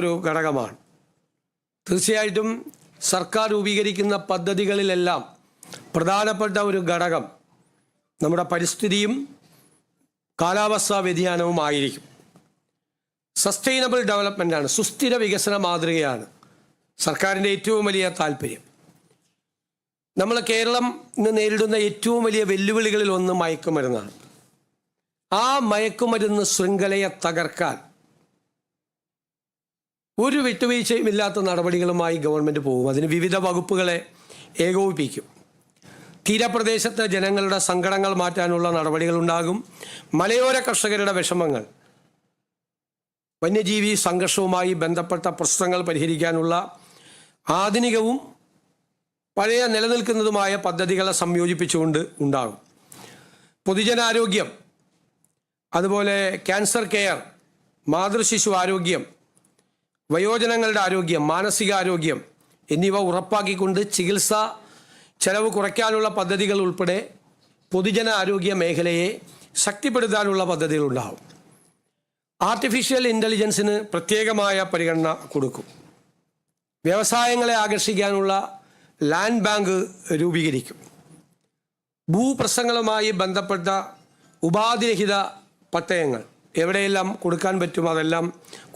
ഒരു ഘടകമാണ്. തീർച്ചയായിട്ടും സർക്കാർ രൂപീകരിക്കുന്ന പദ്ധതികളിലെല്ലാം പ്രധാനപ്പെട്ട ഒരു ഘടകം നമ്മുടെ പരിസ്ഥിതിയും കാലാവസ്ഥാ വ്യതിയാനവുമായിരിക്കും. സസ്റ്റൈനബിൾ ഡെവലപ്മെൻ്റാണ്, സുസ്ഥിര വികസന മാതൃകയാണ് സർക്കാരിൻ്റെ ഏറ്റവും വലിയ താല്പര്യം. നമ്മൾ കേരളം ഇന്ന് നേരിടുന്ന ഏറ്റവും വലിയ വെല്ലുവിളികളിൽ ഒന്ന് മയക്കുമരുന്നാണ്. ആ മയക്കുമരുന്ന് ശൃംഖലയെ തകർക്കാൻ ഒരു വിട്ടുവീഴ്ചയും ഇല്ലാത്ത നടപടികളുമായി ഗവൺമെൻറ് പോകും. അതിന് വിവിധ വകുപ്പുകളെ ഏകോപിപ്പിക്കും. തീരപ്രദേശത്തെ ജനങ്ങളുടെ സങ്കടങ്ങൾ മാറ്റാനുള്ള നടപടികളുണ്ടാകും. മലയോര കർഷകരുടെ വിഷമങ്ങൾ, വന്യജീവി സംഘർഷവുമായി ബന്ധപ്പെട്ട പ്രശ്നങ്ങൾ പരിഹരിക്കാനുള്ള ആധുനികവും പഴയ നിലനിൽക്കുന്നതുമായ പദ്ധതികളെ സംയോജിപ്പിച്ചുകൊണ്ട് ഉണ്ടാകും. പൊതുജനാരോഗ്യം, അതുപോലെ ക്യാൻസർ കെയർ, മാതൃശിശു ആരോഗ്യം, വയോജനങ്ങളുടെ ആരോഗ്യം, മാനസികാരോഗ്യം എന്നിവ ഉറപ്പാക്കിക്കൊണ്ട് ചികിത്സാ ചെലവ് കുറയ്ക്കാനുള്ള പദ്ധതികൾ ഉൾപ്പെടെ പൊതുജന ആരോഗ്യ മേഖലയെ ശക്തിപ്പെടുത്താനുള്ള പദ്ധതികളുണ്ടാകും. ആർട്ടിഫിഷ്യൽ ഇൻ്റലിജൻസിന് പ്രത്യേകമായ പരിഗണന കൊടുക്കും. വ്യവസായങ്ങളെ ആകർഷിക്കാനുള്ള ലാൻഡ് ബാങ്ക് രൂപീകരിക്കും. ഭൂപ്രശ്നങ്ങളുമായി ബന്ധപ്പെട്ട ഉപാധിരഹിത പട്ടയങ്ങൾ എവിടെയെല്ലാം കൊടുക്കാൻ പറ്റും അതെല്ലാം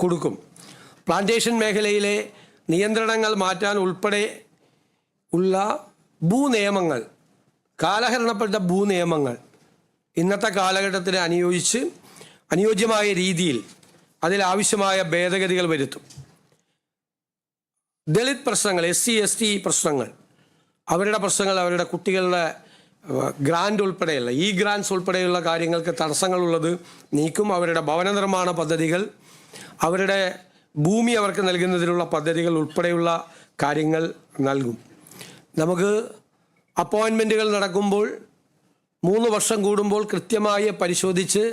കൊടുക്കും. പ്ലാന്റേഷൻ മേഖലയിലെ നിയന്ത്രണങ്ങൾ മാറ്റാൻ ഉൾപ്പെടെ ഉള്ള ഭൂനിയമങ്ങൾ, കാലഹരണപ്പെട്ട ഭൂനിയമങ്ങൾ ഇന്നത്തെ കാലഘട്ടത്തിന് അനുയോജ്യമായ രീതിയിൽ അതിലാവശ്യമായ ഭേദഗതികൾ വരുത്തും. ദളിത് പ്രശ്നങ്ങൾ, SC ST പ്രശ്നങ്ങൾ, അവരുടെ പ്രശ്നങ്ങൾ, അവരുടെ കുട്ടികളുടെ ഗ്രാൻഡ് ഉൾപ്പെടെയുള്ള ഗ്രാൻഡ്സ് ഉൾപ്പെടെയുള്ള കാര്യങ്ങൾക്ക് തടസ്സങ്ങളുള്ളത് നീക്കും. അവരുടെ ഭവന നിർമ്മാണ പദ്ധതികൾ, അവരുടെ ഭൂമി അവർക്ക് നൽകുന്നതിനുള്ള പദ്ധതികൾ ഉൾപ്പെടെയുള്ള കാര്യങ്ങൾ നൽകും. നമുക്ക് അപ്പോയിൻമെൻറ്റുകൾ നടക്കുമ്പോൾ 3 വർഷം കൂടുമ്പോൾ കൃത്യമായി പരിശോധിച്ച്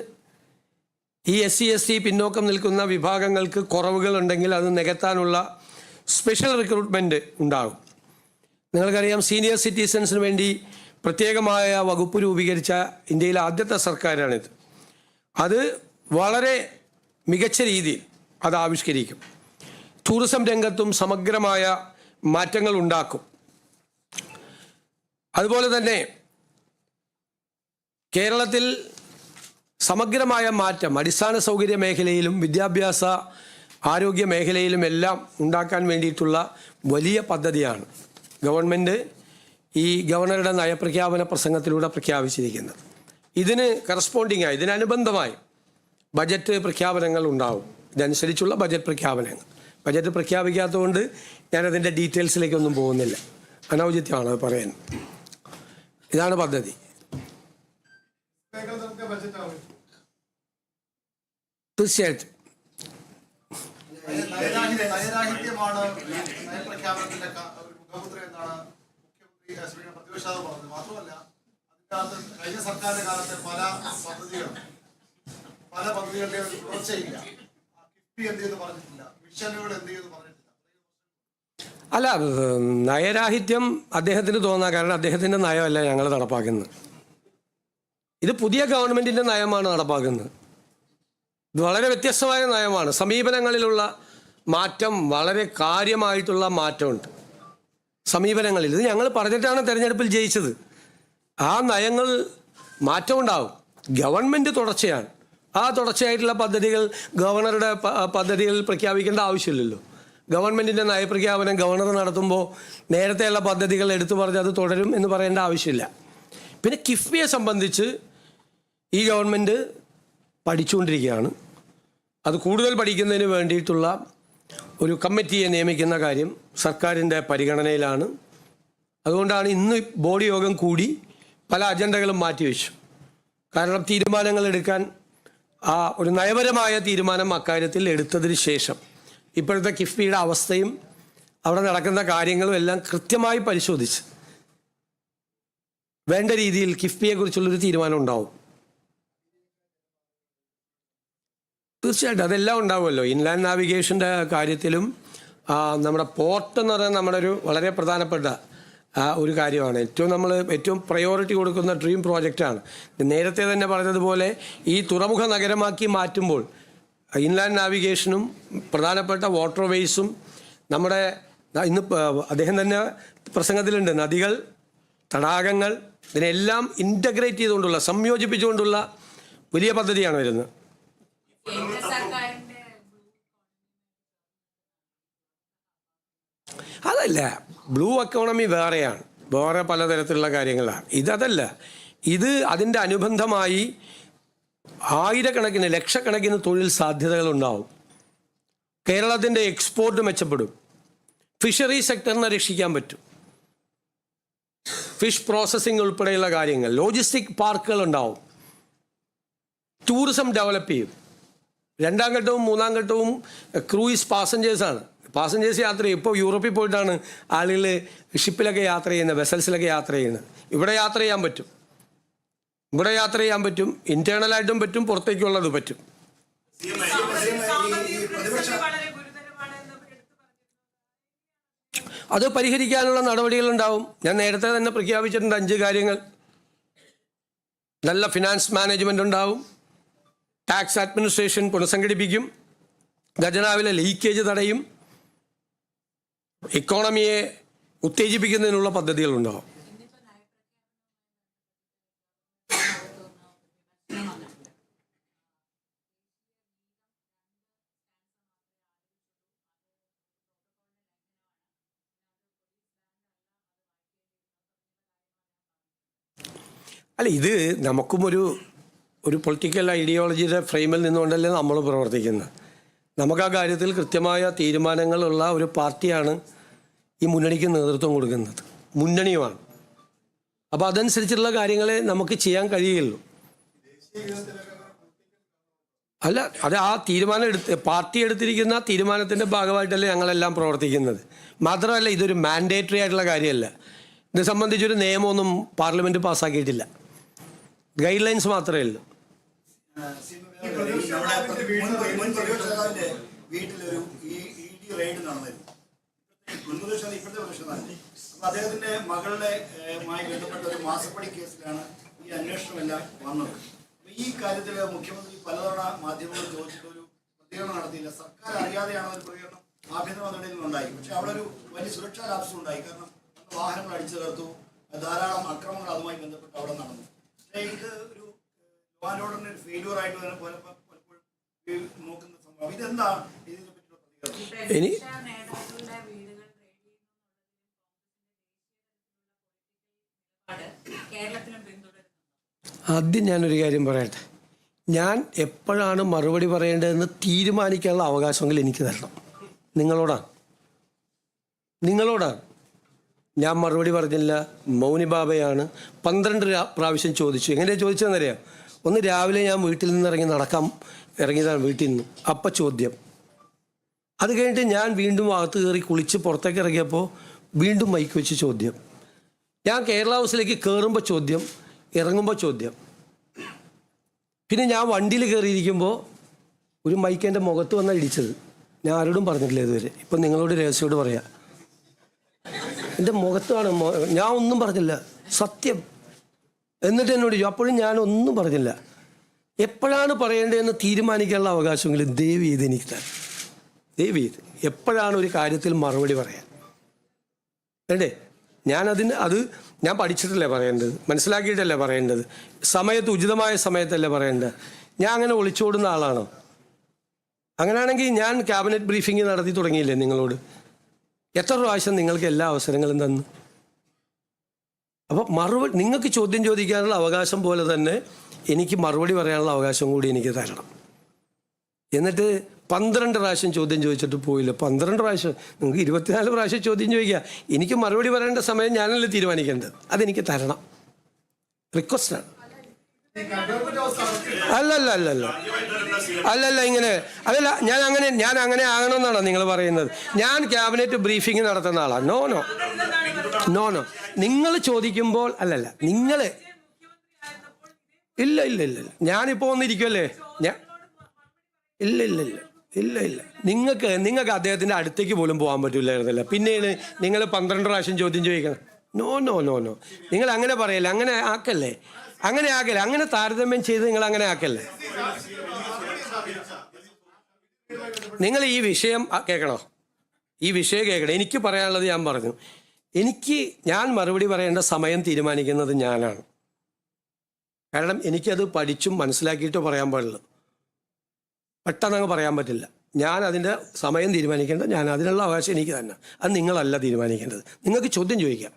ഈ SC ST പിന്നോക്കം നിൽക്കുന്ന വിഭാഗങ്ങൾക്ക് കുറവുകൾ ഉണ്ടെങ്കിൽ അത് നികത്താനുള്ള സ്പെഷ്യൽ റിക്രൂട്ട്മെൻറ്റ് ഉണ്ടാകും. നിങ്ങൾക്കറിയാം, സീനിയർ സിറ്റിസൺസിന് വേണ്ടി പ്രത്യേകമായ വകുപ്പ് രൂപീകരിച്ച ഇന്ത്യയിലെ ആദ്യത്തെ സർക്കാരാണിത്. അത് വളരെ മികച്ച രീതിയിൽ അത് ആവിഷ്കരിക്കും. ടൂറിസം രംഗത്തും സമഗ്രമായ മാറ്റങ്ങൾ ഉണ്ടാക്കും. അതുപോലെ തന്നെ കേരളത്തിൽ സമഗ്രമായ മാറ്റം അടിസ്ഥാന സൗകര്യ മേഖലയിലും വിദ്യാഭ്യാസ ആരോഗ്യ മേഖലയിലും എല്ലാം ഉണ്ടാക്കാൻ വേണ്ടിയിട്ടുള്ള വലിയ പദ്ധതിയാണ് ഗവൺമെൻറ് ഈ ഗവർണറുടെ നയപ്രഖ്യാപന പ്രസംഗത്തിലൂടെ പ്രഖ്യാപിച്ചിരിക്കുന്നത്. ഇതിന് കറസ്പോണ്ടിങ്ങായി, ഇതിനനുബന്ധമായി ബജറ്റ് പ്രഖ്യാപനങ്ങൾ ഉണ്ടാവും. ഇതനുസരിച്ചുള്ള ബജറ്റ് പ്രഖ്യാപനങ്ങൾ. ബജറ്റ് പ്രഖ്യാപിക്കാത്തതുകൊണ്ട് ഞാനതിൻ്റെ ഡീറ്റെയിൽസിലേക്കൊന്നും പോകുന്നില്ല, അനൗചിത്യമാണ് അത് പറയാൻ. ഇതാണ് പദ്ധതി. തീർച്ചയായിട്ടും അല്ല, നയരാഹിത്യം അദ്ദേഹത്തിന് തോന്നാം. കാരണം അദ്ദേഹത്തിൻ്റെ നയമല്ല ഞങ്ങൾ നടപ്പാക്കുന്നത്. ഇത് പുതിയ ഗവൺമെൻറ്റിൻ്റെ നയമാണ് നടപ്പാക്കുന്നത്. ഇത് വളരെ വ്യത്യസ്തമായ നയമാണ്. സമീപനങ്ങളിലുള്ള മാറ്റം, വളരെ കാര്യമായിട്ടുള്ള മാറ്റമുണ്ട് സമീപനങ്ങളിൽ. ഇത് ഞങ്ങൾ പറഞ്ഞിട്ടാണ് തെരഞ്ഞെടുപ്പിൽ ജയിച്ചത്. ആ നയങ്ങൾ മാറ്റമുണ്ടാവും. ഗവൺമെൻറ് തുടർച്ചയാണ്. ആ തുടർച്ചയായിട്ടുള്ള പദ്ധതികൾ ഗവർണറുടെ പദ്ധതികൾ പ്രഖ്യാപിക്കേണ്ട ആവശ്യമില്ലല്ലോ. ഗവൺമെൻറ്റിൻ്റെ നയപ്രഖ്യാപനം ഗവർണർ നടത്തുമ്പോൾ നേരത്തെയുള്ള പദ്ധതികൾ എടുത്തു പറഞ്ഞ് അത് തുടരും എന്ന് പറയേണ്ട ആവശ്യമില്ല. പിന്നെ കിഫ്ബിയെ സംബന്ധിച്ച് ഈ ഗവൺമെൻറ് പഠിച്ചുകൊണ്ടിരിക്കുകയാണ്. അത് കൂടുതൽ പഠിക്കുന്നതിന് വേണ്ടിയിട്ടുള്ള ഒരു കമ്മിറ്റിയെ നിയമിക്കുന്ന കാര്യം സർക്കാരിൻ്റെ പരിഗണനയിലാണ്. അതുകൊണ്ടാണ് ഇന്ന് ബോർഡ് യോഗം കൂടി പല അജണ്ടകളും മാറ്റിവെച്ചു. കാരണം തീരുമാനങ്ങൾ എടുക്കാൻ ഒരു നയപരമായ തീരുമാനം അക്കാര്യത്തിൽ എടുത്തതിന് ശേഷം ഇപ്പോഴത്തെ കിഫ്ബിയുടെ അവസ്ഥയും അവിടെ നടക്കുന്ന കാര്യങ്ങളും എല്ലാം കൃത്യമായി പരിശോധിച്ച് വേണ്ട രീതിയിൽ കിഫ്ബിയെക്കുറിച്ചുള്ളൊരു തീരുമാനം ഉണ്ടാവും. തീർച്ചയായിട്ടും അതെല്ലാം ഉണ്ടാവുമല്ലോ. ഇൻലാൻഡ് നാവിഗേഷൻ്റെ കാര്യത്തിലും നമ്മുടെ പോർട്ട് എന്ന് പറയുന്നത് നമ്മുടെ ഒരു വളരെ പ്രധാനപ്പെട്ട ഒരു കാര്യമാണ്. ഏറ്റവും പ്രയോറിറ്റി കൊടുക്കുന്ന ഡ്രീം പ്രോജക്റ്റാണ്. നേരത്തെ തന്നെ പറഞ്ഞതുപോലെ ഈ തുറമുഖ നഗരമാക്കി മാറ്റുമ്പോൾ ഇൻലാൻഡ് നാവിഗേഷനും പ്രധാനപ്പെട്ട വാട്ടർ വേയ്സും നമ്മുടെ ഇന്ന് അദ്ദേഹം തന്നെ പ്രസംഗത്തിലുണ്ട്, നദികൾ, തടാകങ്ങൾ, ഇതിനെല്ലാം ഇൻ്റഗ്രേറ്റ് ചെയ്തുകൊണ്ടുള്ള, സംയോജിപ്പിച്ചുകൊണ്ടുള്ള വലിയ പദ്ധതിയാണ് വരുന്നത്. അതല്ല, ബ്ലൂ എക്കോണമി വേറെയാണ്, വേറെ പലതരത്തിലുള്ള കാര്യങ്ങളാണ്. ഇതല്ല, ഇത് അതിൻ്റെ അനുബന്ധമായി ആയിരക്കണക്കിന് ലക്ഷക്കണക്കിന് തൊഴിൽ സാധ്യതകളുണ്ടാവും. കേരളത്തിൻ്റെ എക്സ്പോർട്ട് മെച്ചപ്പെടും, ഫിഷറി സെക്ടറിനെ രക്ഷിക്കാൻ പറ്റും, ഫിഷ് പ്രോസസ്സിംഗ് ഉൾപ്പെടെയുള്ള കാര്യങ്ങൾ, ലോജിസ്റ്റിക് പാർക്കുകൾ ഉണ്ടാവും, ടൂറിസം ഡെവലപ്പ് ചെയ്യും. രണ്ടാം ഘട്ടവും മൂന്നാം ഘട്ടവും ക്രൂയിസ് പാസഞ്ചേഴ്സാണ്. പാസഞ്ചേഴ്സ് യാത്ര ചെയ്യും. ഇപ്പോൾ യൂറോപ്പിൽ പോയിട്ടാണ് ആളുകൾ ഷിപ്പിലൊക്കെ യാത്ര ചെയ്യുന്നത്, വെസൽസിലൊക്കെ യാത്ര ചെയ്യുന്നത്. ഇവിടെ യാത്ര ചെയ്യാൻ പറ്റും, ഇവിടെ യാത്ര ചെയ്യാൻ പറ്റും, ഇൻറ്റേർണലായിട്ടും പറ്റും, പുറത്തേക്കുള്ളത് പറ്റും. അത് പരിഹരിക്കാനുള്ള നടപടികളുണ്ടാവും. ഞാൻ നേരത്തെ തന്നെ പ്രഖ്യാപിച്ചിട്ടുണ്ട് 5 കാര്യങ്ങൾ. നല്ല ഫിനാൻസ് മാനേജ്മെൻ്റ് ഉണ്ടാവും, ടാക്സ് അഡ്മിനിസ്ട്രേഷൻ പുനഃസംഘടിപ്പിക്കും, ഖജനാവിലെ ലീക്കേജ് തടയും, ഇക്കോണമിയെ ഉത്തേജിപ്പിക്കുന്നതിനുള്ള പദ്ധതികളുണ്ടാവും. അല്ല, ഇത് നമുക്കും ഒരു പൊളിറ്റിക്കൽ ഐഡിയോളജിയുടെ ഫ്രെയിമിൽ നിന്നുകൊണ്ടല്ലേ നമ്മൾ പ്രവർത്തിക്കുന്നത്. നമുക്ക് ആ കാര്യത്തിൽ കൃത്യമായ തീരുമാനങ്ങളുള്ള ഒരു പാർട്ടിയാണ് ഈ മുന്നണിക്ക് നേതൃത്വം കൊടുക്കുന്നത്, മുന്നണിയുമാണ്. അപ്പോൾ അതനുസരിച്ചുള്ള കാര്യങ്ങളെ നമുക്ക് ചെയ്യാൻ കഴിയുള്ളൂ. അല്ല, അത് ആ തീരുമാനം പാർട്ടി എടുത്തിരിക്കുന്ന തീരുമാനത്തിൻ്റെ ഭാഗമായിട്ടല്ലേ ഞങ്ങളെല്ലാം പ്രവർത്തിക്കുന്നത്. മാത്രമല്ല, ഇതൊരു മാൻഡേറ്ററി ആയിട്ടുള്ള കാര്യമല്ല. ഇത് സംബന്ധിച്ചൊരു നിയമമൊന്നും പാർലമെൻറ്റ് പാസ്സാക്കിയിട്ടില്ല, ഗൈഡ് ലൈൻസ് മാത്രമേ ഉള്ളൂ. അദ്ദേഹത്തിന്റെ മകളുടെ ബന്ധപ്പെട്ട ഒരു മാസപ്പടി കേസിലാണ് ഈ അന്വേഷണമെല്ലാം വന്നത്. ഈ കാര്യത്തിൽ മുഖ്യമന്ത്രി പലതവണ മാധ്യമങ്ങൾ ചോദിച്ചിട്ട് ഒരു പ്രതികരണം നടത്തിയില്ല. സർക്കാർ അറിയാതെയാണ് ഒരു പ്രതികരണം ആഭ്യന്തര മന്ത്രിയിൽ നിന്നുണ്ടായി. പക്ഷെ അവിടെ ഒരു വലിയ സുരക്ഷാ ലാപ്സം ഉണ്ടായി. കാരണം വാഹനങ്ങൾ അടിച്ചു ചേർത്തു, ധാരാളം അക്രമങ്ങൾ അതുമായി ബന്ധപ്പെട്ട് അവിടെ നടന്നു. പക്ഷേ ഇത് ഒരു ലോ ആൻഡ് ഓർഡറിന്റെ ഒരു ഫെയിലിയർ ആയിട്ട് പലപ്പോഴും നോക്കുന്ന സംഭവം. ഇതെന്താണ് ഇതിനെ പറ്റിയുള്ള പ്രതികരണം? ആദ്യം ഞാനൊരു കാര്യം പറയട്ടെ. ഞാൻ എപ്പോഴാണ് മറുപടി പറയേണ്ടതെന്ന് തീരുമാനിക്കാനുള്ള അവകാശമെങ്കിൽ എനിക്ക് തരണം. നിങ്ങളോടാണ്. ഞാൻ മറുപടി പറഞ്ഞില്ല, മൗനി ബാബയാണ്. 12 പ്രാവശ്യം ചോദിച്ചു. എങ്ങനെയാണ് ചോദിച്ചതെന്നറിയാം? ഒന്ന് രാവിലെ ഞാൻ വീട്ടിൽ നിന്ന് ഇറങ്ങിയതാണ് വീട്ടിൽ നിന്ന്. അപ്പം ചോദ്യം. അത് കഴിഞ്ഞിട്ട് ഞാൻ വീണ്ടും അകത്ത് കയറി കുളിച്ച് പുറത്തേക്ക് ഇറങ്ങിയപ്പോൾ വീണ്ടും മൈക്ക് വെച്ച് ചോദ്യം. ഞാൻ കേരള ഹൗസിലേക്ക് കയറുമ്പോൾ ചോദ്യം, ഇറങ്ങുമ്പോൾ ചോദ്യം. പിന്നെ ഞാൻ വണ്ടിയിൽ കയറിയിരിക്കുമ്പോൾ ഒരു മൈക്ക് എൻ്റെ മുഖത്ത് വന്നാൽ ഇടിച്ചത്. ഞാൻ ആരോടും പറഞ്ഞിട്ടില്ല ഇതുവരെ. ഇപ്പം നിങ്ങളോട് രഹസ്യയോട് പറയാം, എൻ്റെ മുഖത്താണ്. ഞാൻ ഒന്നും പറഞ്ഞില്ല, സത്യം. എന്നിട്ട് എന്നോട് ചോദിച്ചു. അപ്പോഴും ഞാൻ ഒന്നും പറഞ്ഞില്ല. എപ്പോഴാണ് പറയേണ്ടതെന്ന് തീരുമാനിക്കാനുള്ള അവകാശമെങ്കിലും ദയവ് ചെയ്ത് എനിക്ക് തരാം. ദയവ് ചെയ്ത് എപ്പോഴാണ് ഒരു കാര്യത്തിൽ മറുപടി പറയാൻ വേണ്ടേ? അത് ഞാൻ പഠിച്ചിട്ടല്ലേ പറയേണ്ടത്, മനസ്സിലാക്കിയിട്ടല്ലേ പറയേണ്ടത്, ഉചിതമായ സമയത്തല്ലേ പറയേണ്ടത്. ഞാൻ അങ്ങനെ ഒളിച്ചോടുന്ന ആളാണോ? അങ്ങനെയാണെങ്കിൽ ഞാൻ ക്യാബിനറ്റ് ബ്രീഫിംഗ് നടത്തി തുടങ്ങിയില്ലേ നിങ്ങളോട്? എത്ര പ്രാവശ്യം നിങ്ങൾക്ക് എല്ലാ അവസരങ്ങളും തന്നു? അപ്പോൾ നിങ്ങൾക്ക് ചോദ്യം ചോദിക്കാനുള്ള അവകാശം പോലെ തന്നെ എനിക്ക് മറുപടി പറയാനുള്ള അവകാശം കൂടി എനിക്ക് തരണം. എന്നിട്ട് 12 പ്രാവശ്യം ചോദ്യം ചോദിച്ചിട്ട് പോയില്ല. 12 പ്രാവശ്യം, നിങ്ങൾക്ക് 24 പ്രാവശ്യം ചോദ്യം ചോദിക്കുക. എനിക്ക് മറുപടി പറയേണ്ട സമയം ഞാനല്ലേ തീരുമാനിക്കേണ്ടത്. അതെനിക്ക് തരണം. റിക്വസ്റ്റാണ്. അല്ലല്ല ഇങ്ങനെ അതല്ല. ഞാൻ അങ്ങനെ ആകണമെന്നാണോ നിങ്ങൾ പറയുന്നത്? ഞാൻ ക്യാബിനറ്റ് ബ്രീഫിംഗ് നടത്തുന്ന ആളാണ്. നോ. നിങ്ങൾ ചോദിക്കുമ്പോൾ നിങ്ങൾ ഇല്ല ഞാനിപ്പോൾ വന്നിരിക്കുമല്ലേ. ഇല്ല നിങ്ങൾക്ക് അദ്ദേഹത്തിൻ്റെ അടുത്തേക്ക് പോലും പോകാൻ പറ്റില്ലായിരുന്നല്ലോ. പിന്നെയാണ് നിങ്ങൾ 12 പ്രാവശ്യം ചോദ്യം ചോദിക്കണം. നോ നിങ്ങൾ അങ്ങനെ പറയല്ലേ, അങ്ങനെ ആക്കല്ലേ, അങ്ങനെ താരതമ്യം ചെയ്ത് നിങ്ങൾ അങ്ങനെ ആക്കല്ലേ. നിങ്ങൾ ഈ വിഷയം കേൾക്കണോ? ഈ വിഷയം കേൾക്കണം. എനിക്ക് പറയാനുള്ളത് ഞാൻ പറഞ്ഞു. ഞാൻ മറുപടി പറയേണ്ട സമയം തീരുമാനിക്കുന്നത് ഞാനാണ്. കാരണം എനിക്കത് പഠിച്ചും മനസ്സിലാക്കിയിട്ടോ പറയാൻ പാടുള്ളൂ. പെട്ടെന്ന് പറയാൻ പറ്റില്ല. ഞാൻ അതിൻ്റെ സമയം തീരുമാനിക്കേണ്ടത് ഞാൻ. അതിനുള്ള അവകാശം എനിക്ക് തന്നെ. അത് നിങ്ങളല്ല തീരുമാനിക്കേണ്ടത്. നിങ്ങൾക്ക് ചോദ്യം ചോദിക്കാം.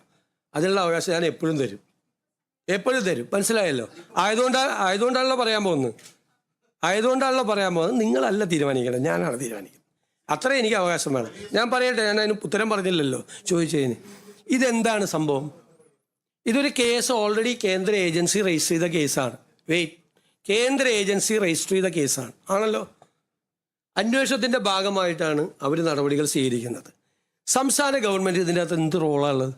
അതിനുള്ള അവകാശം ഞാൻ എപ്പോഴും തരും. മനസ്സിലായല്ലോ? ആയതുകൊണ്ടാണല്ലോ പറയാൻ പോകുന്നത്. നിങ്ങളല്ല തീരുമാനിക്കേണ്ടത്, ഞാനാണ് തീരുമാനിക്കുന്നത്. അത്രയും എനിക്ക് അവകാശം വേണം. ഞാൻ പറയട്ടെ, ഞാൻ അതിന് ഉത്തരം പറഞ്ഞില്ലല്ലോ ചോദിച്ചതിന്. ഇതെന്താണ് സംഭവം? ഇതൊരു കേസ് ഓൾറെഡി കേന്ദ്ര ഏജൻസി രജിസ്റ്റർ ചെയ്ത കേസാണ്. കേന്ദ്ര ഏജൻസി രജിസ്റ്റർ ചെയ്ത കേസാണ് ആണല്ലോ. അന്വേഷണത്തിൻ്റെ ഭാഗമായിട്ടാണ് അവർ നടപടികൾ സ്വീകരിക്കുന്നത്. സംസ്ഥാന ഗവൺമെൻറ് ഇതിൻ്റെ അകത്ത് എന്ത് റോളാണുള്ളത്?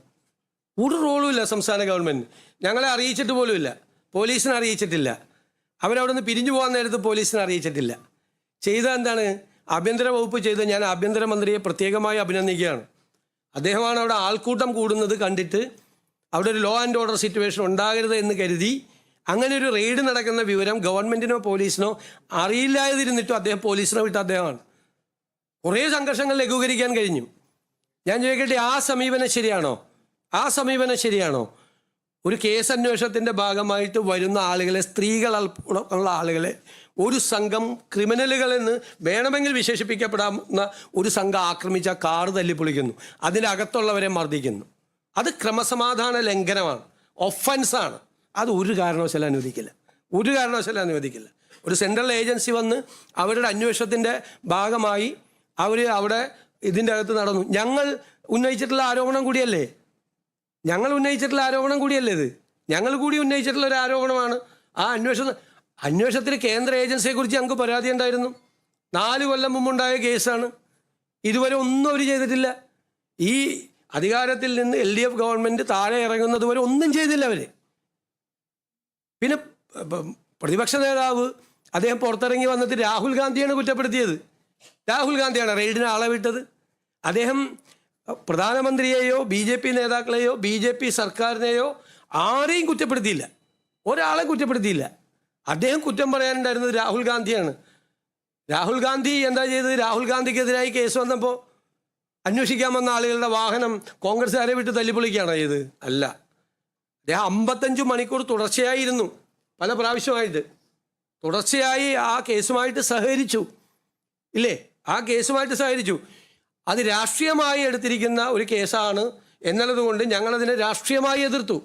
ഒരു റോളും ഇല്ല സംസ്ഥാന ഗവൺമെൻറ്. ഞങ്ങളെ അറിയിച്ചിട്ട് പോലുമില്ല. പോലീസിനെ അറിയിച്ചിട്ടില്ല. അവരവിടെ നിന്ന് പിരിഞ്ഞു പോകാൻ നേരത്ത് പോലീസിനെ അറിയിച്ചിട്ടില്ല. ചെയ്ത എന്താണ്? ആഭ്യന്തര വകുപ്പ് ചെയ്ത് ഞാൻ ആഭ്യന്തരമന്ത്രിയെ പ്രത്യേകമായി അഭിനന്ദിക്കുകയാണ്. അദ്ദേഹമാണ് അവിടെ ആൾക്കൂട്ടം കൂടുന്നത് കണ്ടിട്ട് അവിടെ ഒരു ലോ ആൻഡ് ഓർഡർ സിറ്റുവേഷൻ ഉണ്ടാകരുത് എന്ന് കരുതി അങ്ങനെ ഒരു റെയ്ഡ് നടക്കുന്ന വിവരം ഗവൺമെൻറ്റിനോ പോലീസിനോ അറിയില്ലാതിരുന്നിട്ടും അദ്ദേഹം പോലീസിനെ വിട്ട അദ്ദേഹമാണ്. കുറേ സംഘർഷങ്ങൾ ലഘൂകരിക്കാൻ കഴിഞ്ഞു. ഞാൻ ചോദിക്കട്ടെ, ആ സമീപനം ശരിയാണോ? ഒരു കേസ് അന്വേഷണത്തിൻ്റെ ഭാഗമായിട്ട് വരുന്ന ആളുകളെ, സ്ത്രീകൾ ഉള്ള ആളുകളെ ഒരു സംഘം ക്രിമിനലുകളെന്ന് വേണമെങ്കിൽ വിശേഷിപ്പിക്കപ്പെടാവുന്ന ഒരു സംഘം ആക്രമിച്ച കാർ തല്ലിപ്പൊളിക്കുന്നു, അതിനകത്തുള്ളവരെ മർദ്ദിക്കുന്നു. അത് ക്രമസമാധാന ലംഘനമാണ്, ഒഫൻസാണ്. അത് ഒരു കാരണവശാലും അനുവദിക്കില്ല. ഒരു സെൻട്രൽ ഏജൻസി വന്ന് അവരുടെ അന്വേഷണത്തിൻ്റെ ഭാഗമായി അവർ അവിടെ ഇതിൻ്റെ അകത്ത് നടന്നു. ഞങ്ങൾ ഉന്നയിച്ചിട്ടുള്ള ആരോപണം കൂടിയല്ലേ ഇത്? ഞങ്ങൾ കൂടി ഉന്നയിച്ചിട്ടുള്ള ഒരു ആരോപണമാണ്. ആ അന്വേഷണത്തിന് കേന്ദ്ര ഏജൻസിയെക്കുറിച്ച് ഞങ്ങൾക്ക് പരാതി ഉണ്ടായിരുന്നു. 4 കൊല്ലം മുമ്പുണ്ടായ കേസാണ്. ഇതുവരെ ഒന്നും അവർ ചെയ്തിട്ടില്ല. ഈ അധികാരത്തിൽ നിന്ന് LDF ഗവൺമെൻറ് താഴെ ഇറങ്ങുന്നത് വരെ ഒന്നും ചെയ്തില്ല അവർ. പിന്നെ പ്രതിപക്ഷ നേതാവ് അദ്ദേഹം പുറത്തിറങ്ങി വന്നിട്ട് രാഹുൽ ഗാന്ധിയാണ് കുറ്റപ്പെടുത്തിയത്. രാഹുൽ ഗാന്ധിയാണ് റെയ്ഡിന് ആളെ വിട്ടത്. അദ്ദേഹം പ്രധാനമന്ത്രിയെയോ BJP നേതാക്കളെയോ BJP സർക്കാരിനെയോ ആരെയും കുറ്റപ്പെടുത്തിയില്ല, ഒരാളെ കുറ്റപ്പെടുത്തിയില്ല. അദ്ദേഹം കുറ്റം പറയാനുണ്ടായിരുന്നത് രാഹുൽ ഗാന്ധിയാണ്. രാഹുൽ ഗാന്ധി എന്താ ചെയ്തത്? രാഹുൽ ഗാന്ധിക്കെതിരായി കേസ് വന്നപ്പോൾ അന്വേഷിക്കാൻ വന്ന ആളുകളുടെ വാഹനം കോൺഗ്രസ്സുകാരെ വിട്ട് തല്ലിപ്പൊളിക്കുകയാണോ ചെയ്ത്? അല്ല. അദ്ദേഹം 55 മണിക്കൂർ തുടർച്ചയായിരുന്നു, പല പ്രാവശ്യമായിട്ട് തുടർച്ചയായി ആ കേസുമായിട്ട് സഹകരിച്ചു. അത് രാഷ്ട്രീയമായി എടുത്തിരിക്കുന്ന ഒരു കേസാണ് എന്നുള്ളതുകൊണ്ട് ഞങ്ങളതിനെ രാഷ്ട്രീയമായി എതിർത്തു.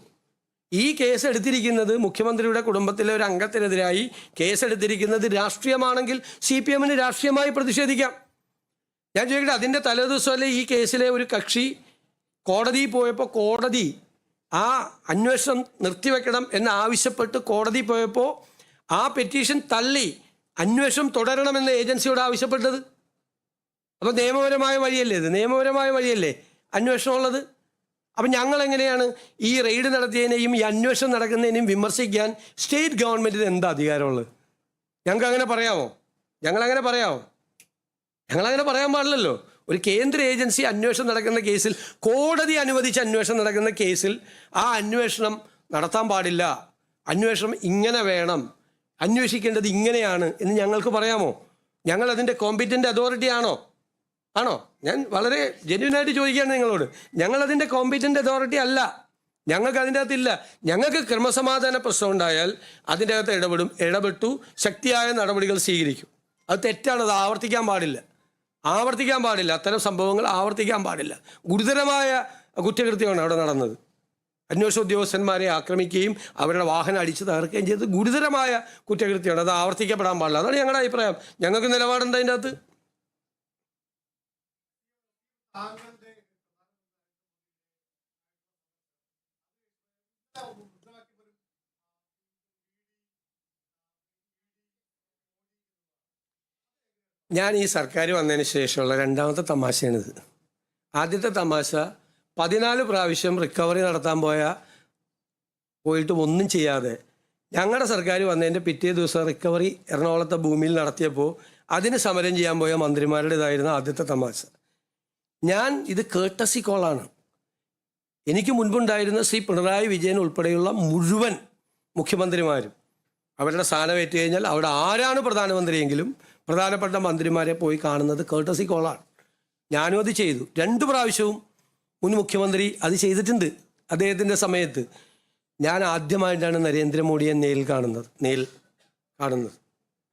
ഈ കേസ് എടുത്തിരിക്കുന്നത് മുഖ്യമന്ത്രിയുടെ കുടുംബത്തിലെ ഒരു അംഗത്തിനെതിരായി കേസെടുത്തിരിക്കുന്നത് രാഷ്ട്രീയമാണെങ്കിൽ CPM-ന് രാഷ്ട്രീയമായി പ്രതിഷേധിക്കാം. ഞാൻ ചോദിക്കട്ടെ, അതിൻ്റെ തലേദിവസമല്ലേ ഈ കേസിലെ ഒരു കക്ഷി കോടതിയിൽ പോയപ്പോൾ കോടതി ആ അന്വേഷണം നിർത്തിവെക്കണം എന്നാവശ്യപ്പെട്ട് കോടതി പോയപ്പോൾ ആ പെറ്റീഷൻ തള്ളി അന്വേഷണം തുടരണമെന്ന് ഏജൻസിയോട് ആവശ്യപ്പെട്ടത്? അപ്പോൾ നിയമപരമായ വഴിയല്ലേ അന്വേഷണം ഉള്ളത്? അപ്പം ഞങ്ങളെങ്ങനെയാണ് ഈ റെയ്ഡ് നടത്തിയതിനെയും ഈ അന്വേഷണം നടക്കുന്നതിനെയും വിമർശിക്കാൻ സ്റ്റേറ്റ് ഗവൺമെൻറ്റിന് എന്താ അധികാരമുള്ളത്? ഞങ്ങളങ്ങനെ പറയാമോ? ഞങ്ങളങ്ങനെ പറയാൻ പാടില്ലല്ലോ. ഒരു കേന്ദ്ര ഏജൻസി അന്വേഷണം നടക്കുന്ന കേസിൽ, കോടതി അനുവദിച്ച് അന്വേഷണം നടക്കുന്ന കേസിൽ ആ അന്വേഷണം നടത്താൻ പാടില്ല, അന്വേഷണം ഇങ്ങനെ വേണം, അന്വേഷിക്കേണ്ടത് ഇങ്ങനെയാണ് എന്ന് ഞങ്ങൾക്ക് പറയാമോ? ഞങ്ങളതിൻ്റെ കോമ്പിറ്റൻ്റ് അതോറിറ്റി ആണോ? ഞാൻ വളരെ ജെന്യൂനായിട്ട് ചോദിക്കുകയാണ് നിങ്ങളോട്. ഞങ്ങളതിൻ്റെ കോമ്പിറ്റൻ്റ് അതോറിറ്റി അല്ല. ഞങ്ങൾക്ക് അതിൻ്റെ അകത്തില്ല. ഞങ്ങൾക്ക് ക്രമസമാധാന പ്രശ്നം ഉണ്ടായാൽ അതിൻ്റെ അകത്ത് ഇടപെട്ടു ശക്തിയായ നടപടികൾ സ്വീകരിക്കും. അത് തെറ്റാണ്. അത് ആവർത്തിക്കാൻ പാടില്ല. അത്തരം സംഭവങ്ങൾ ആവർത്തിക്കാൻ പാടില്ല. ഗുരുതരമായ കുറ്റകൃത്യമാണ് അവിടെ നടന്നത്. അന്വേഷണ ഉദ്യോഗസ്ഥന്മാരെ ആക്രമിക്കുകയും അവരുടെ വാഹനം അടിച്ചു തകർക്കുകയും ചെയ്തത് ഗുരുതരമായ കുറ്റകൃത്യമാണ്. അത് ആവർത്തിക്കപ്പെടാൻ പാടില്ല. അതാണ് ഞങ്ങളുടെ അഭിപ്രായം. ഞങ്ങൾക്ക് നിലപാടുണ്ട് അതിൻ്റെ അകത്ത്. ഞാൻ ഈ സർക്കാർ വന്നതിന് ശേഷമുള്ള രണ്ടാമത്തെ തമാശയാണിത്. ആദ്യത്തെ തമാശ 14 പ്രാവശ്യം റിക്കവറി നടത്താൻ പോയിട്ട് ഒന്നും ചെയ്യാതെ ഞങ്ങളുടെ സർക്കാർ വന്നതിൻ്റെ പിറ്റേ ദിവസം റിക്കവറി എറണാകുളത്തെ ഭൂമിയിൽ നടത്തിയപ്പോൾ അതിന് സമരം ചെയ്യാൻ പോയ മന്ത്രിമാരുടേതായിരുന്ന ആദ്യത്തെ തമാശ. ഇത് കേട്ടസി കോളാണ്. എനിക്ക് മുൻപുണ്ടായിരുന്ന ശ്രീ പിണറായി വിജയൻ ഉൾപ്പെടെയുള്ള മുഴുവൻ മുഖ്യമന്ത്രിമാരും അവരുടെ സ്ഥാനമേറ്റ് കഴിഞ്ഞാൽ അവിടെ ആരാണ് പ്രധാനമന്ത്രിയെങ്കിലും പ്രധാനപ്പെട്ട മന്ത്രിമാരെ പോയി കാണുന്നത് കേർട്ടസി കോളാണ്. ഞാനും അത് ചെയ്തു. 2 പ്രാവശ്യവും മുൻ മുഖ്യമന്ത്രി അത് ചെയ്തിട്ടുണ്ട് അദ്ദേഹത്തിൻ്റെ സമയത്ത്. ഞാൻ ആദ്യമായിട്ടാണ് നരേന്ദ്രമോദിയെ നേരിൽ കാണുന്നത്.